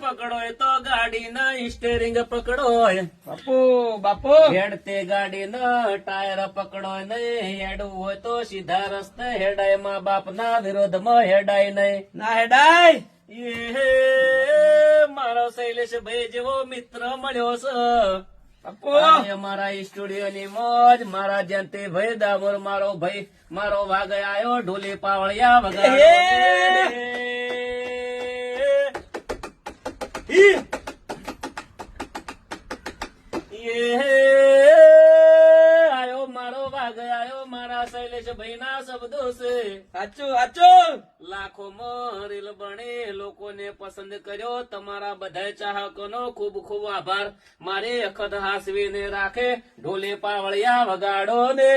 પકડો એ તો ગાડી ના સ્ટેરિંગ પકડો બાપુ બાપુ હેડતે ગાડી ના ટાયર પકડો નહીં હેડવું હોય તો સીધા રસ્તે હેડાય માં બાપ ના વિરોધમાં હેડાય નહીં ના હેડાય મારો શૈલેષ ભાઈ જેવો મિત્ર મળ્યો છે બાપુ આજે મારા સ્ટુડિયો ની મોજ મારા જયંતિ ભાઈ દામોર મારો ભાઈ મારો વાગ આયો ઢોલી પાવળિયા વગાડો આયો મારો વાગ આયો મારા શૈલેષ ભાઈ ના શબ્દો છે સાચું સાચું લાખો રીલ બને લોકોને પસંદ કર્યો તમારા બધા ચાહકોનો ખૂબ ખૂબ આભાર મારે અખત હાસવીને રાખે ઢોલે પાવળિયા વગાડો ને